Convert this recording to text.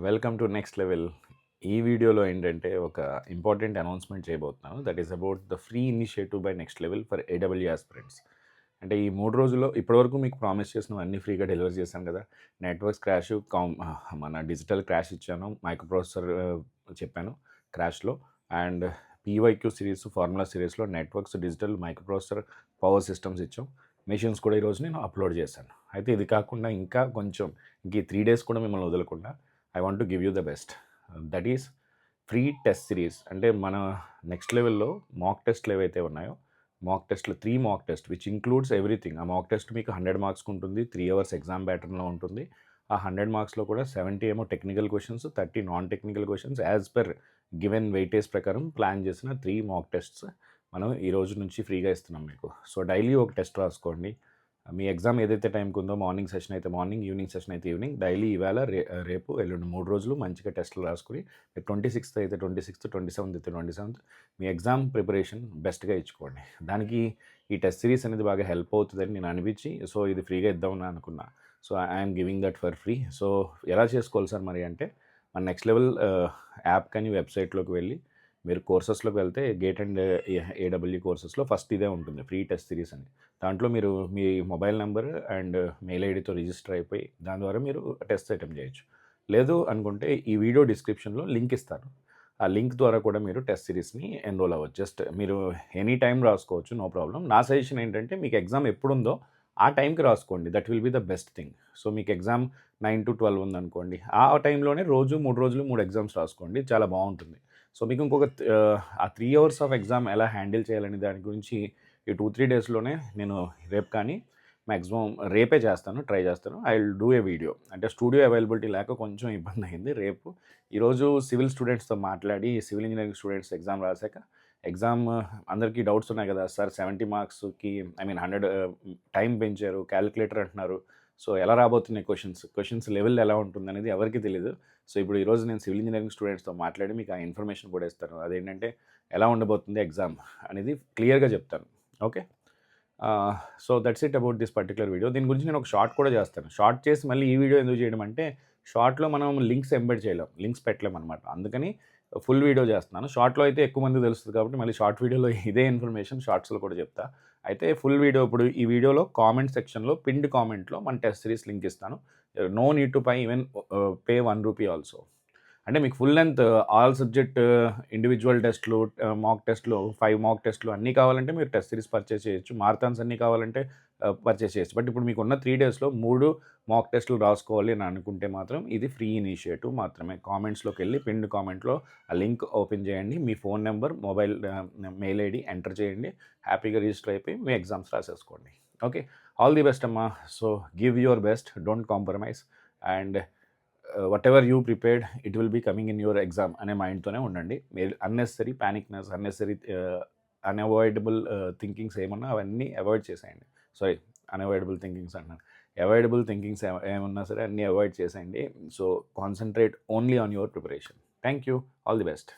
Welcome to next level. ఈ వీడియోలో ఏంటంటే ఒక ఇంపార్టెంట్ అనౌన్స్మెంట్ చేయబోతున్నాను. That is about the free initiative by next level for AW aspirants. అంటే ఈ 3 రోజుల్లో ఇప్పటివరకు మీకు ప్రామిస్ చేసినవన్నీ ఫ్రీగా డెలివర్ చేశాను కదా. నెట్వర్క్స్ క్రాష్, మన డిజిటల్ క్రాష్ ఇచ్చాను, మైక్రో ప్రాసెసర్ చెప్పాను క్రాష్లో, అండ్ పీవైక్యూ సిరీస్, ఫార్ములా సిరీస్లో networks, digital, micro processor, power systems ఇచ్చాం. మెషిన్స్ కూడా ఈరోజు నేను అప్లోడ్ చేశాను. అయితే ఇది కాకుండా ఇంకా కొంచెం ఇంక ఈ 3 డేస్ కూడా మిమ్మల్ని వదలకుండా I want to give you the best. That is free test series. అంటే మన నెక్స్ట్ లెవెల్లో మాక్ టెస్ట్లు ఏవైతే ఉన్నాయో, మాక్ టెస్ట్లు 3 mock test which includes everything. ఆ మాక్ టెస్ట్ మీకు 100 మార్క్స్కి ఉంటుంది, 3 అవర్స్ ఎగ్జామ్ ప్యాటర్న్లో ఉంటుంది. ఆ 100 మార్క్స్లో కూడా 70 ఏమో technical questions, 30 non technical questions as per given weightage ప్రకారం ప్లాన్ చేసిన 3 మాక్ టెస్ట్స్ మనం ఈ రోజు నుంచి ఫ్రీగా ఇస్తున్నాం మీకు. సో డైలీ ఒక టెస్ట్ రాసుకోండి. మీ ఎగ్జామ్ ఏదైతే టైంకి ఉందో, మార్నింగ్ సెషన్ అయితే మార్నింగ్, ఈవినింగ్ సెషన్ అయితే ఈవినింగ్, డైలీ ఇవాళ రేపు ఎల్లుండి 3 రోజులు మంచిగా టెస్టులు రాసుకుని 26th అయితే 26th, 27th అయితే 27th మీ ఎగ్జామ్ ప్రిపరేషన్ బెస్ట్గా ఇచ్చుకోండి. దానికి ఈ టెస్ట్ సిరీస్ అనేది బాగా హెల్ప్ అవుతుందని నేను అనిపించి సో ఇది ఫ్రీగా ఇద్దామని అనుకున్నా. So I'm giving that for free. So ఎలా చేసుకోవాలి సార్ మరి అంటే, మన నెక్స్ట్ లెవెల్ యాప్ కానీ వెబ్సైట్లోకి వెళ్ళి మీరు కోర్సెస్లోకి వెళ్తే గేట్ అండ్ ఏడబ్ల్యూ కోర్సెస్లో ఫస్ట్ ఇదే ఉంటుంది, ఫ్రీ టెస్ట్ సిరీస్ అని. దాంట్లో మీరు మీ మొబైల్ నెంబర్ అండ్ మెయిల్ ఐడితో రిజిస్టర్ అయిపోయి దాని ద్వారా మీరు టెస్ట్ అటెంప్ట్ చేయొచ్చు. లేదు అనుకుంటే ఈ వీడియో డిస్క్రిప్షన్లో లింక్ ఇస్తాను. ఆ లింక్ ద్వారా కూడా మీరు టెస్ట్ సిరీస్ని ఎన్రోల్ అవ్వచ్చు. జస్ట్ మీరు ఎనీ టైం రాసుకోవచ్చు, నో ప్రాబ్లం. నా సజెషన్ ఏంటంటే, మీకు ఎగ్జామ్ ఎప్పుడుందో ఆ టైంకి రాసుకోండి. That will be the best thing. So మీకు ఎగ్జామ్ 9 to 12 ఉందనుకోండి, ఆ టైంలోనే రోజు 3 రోజులు 3 ఎగ్జామ్స్ రాసుకోండి, చాలా బాగుంటుంది. సో మీకు ఇంకొక ఆ 3 అవర్స్ ఆఫ్ ఎగ్జామ్ ఎలా హ్యాండిల్ చేయాలని దాని గురించి ఈ 2-3 డేస్లోనే నేను రేపు కానీ మ్యాక్సిమం రేపే చేస్తాను, ట్రై చేస్తాను. I will do a video. అంటే స్టూడియో అవైలబిలిటీ లేక కొంచెం ఇబ్బంది అయింది. రేపు ఈరోజు సివిల్ స్టూడెంట్స్తో మాట్లాడి, సివిల్ ఇంజనీరింగ్ స్టూడెంట్స్ ఎగ్జామ్ రాశాక, ఎగ్జామ్ అందరికీ డౌట్స్ ఉన్నాయి కదా సార్, 70 మార్క్స్కి 100 టైం పెంచారు, క్యాలిక్యులేటర్ అంటున్నారు. సో ఎలా రాబోతున్నాయి క్వశ్చన్స్ లెవెల్ ఎలా ఉంటుంది అనేది ఎవరికి తెలియదు. సో ఇప్పుడు ఈరోజు నేను సివిల్ ఇంజనీరింగ్ స్టూడెంట్స్తో మాట్లాడి మీకు ఆ ఇన్ఫర్మేషన్ కూడా ఇస్తాను. అదేంటంటే ఎలా ఉండబోతుంది ఎగ్జామ్ అనేది క్లియర్గా చెప్తాను. Okay, so that's it about this particular video. దీని గురించి నేను ఒక షార్ట్ కూడా చేస్తాను. షార్ట్ చేసి మళ్ళీ ఈ వీడియో ఎందుకు చేయడం అంటే, షార్ట్లో మనం లింక్స్ ఎంబెడ్ చేయలేం, లింక్స్ పెట్టలేం అనమాట. అందుకని ఫుల్ వీడియో చేస్తున్నాను. షార్ట్లో అయితే ఎక్కువ మంది తెలుస్తుంది కాబట్టి మళ్ళీ షార్ట్ వీడియోలో ఇదే ఇన్ఫర్మేషన్ షార్ట్స్లో కూడా చెప్తా. అయితే ఫుల్ వీడియో ఇప్పుడు ఈ వీడియోలో కామెంట్ సెక్షన్లో పిన్డ్ కామెంట్లో మన టెస్ట్ సిరీస్ లింక్ ఇస్తాను. No need to pay even pay ₹1 also. అంటే మీకు full length all subject individual టెస్ట్లు, మాక్ టెస్ట్లు, 5 మాక్ టెస్ట్లు అన్నీ కావాలంటే మీరు టెస్ట్ సిరీస్ పర్చేస్ చేయొచ్చు. మారథాన్స్ అన్నీ కావాలంటే పర్చేస్ చేయొచ్చు. బట్ ఇప్పుడు మీకున్న 3 డేస్లో 3 మాక్ టెస్టులు రాసుకోవాలి అని అనుకుంటే మాత్రం ఇది ఫ్రీ ఇనిషియేటివ్ మాత్రమే. కామెంట్స్లోకి వెళ్ళి పిన్డ్ కామెంట్లో ఆ లింక్ ఓపెన్ చేయండి, మీ phone number, mobile mail ID enter చేయండి, హ్యాపీగా రిజిస్టర్ అయిపోయి మీ ఎగ్జామ్స్ రాసేసుకోండి. ఓకే, ఆల్ ది బెస్ట్ అమ్మా. So give your best, don't compromise, and whatever you prepared it will be coming in your exam అనే మైండ్తోనే ఉండండి. మీరు unnecessary panickness, unnecessary unavoidable thinkings ఏమన్నా అవన్నీ అవాయిడ్ చేసేయండి. సారీ, అన్అవాయిడబుల్ థింకింగ్స్ అంటున్నాను. Avoidable thinkings ఏమన్నా సరే అన్నీ అవాయిడ్ చేసేయండి. So concentrate only on your preparation. Thank you, all the best.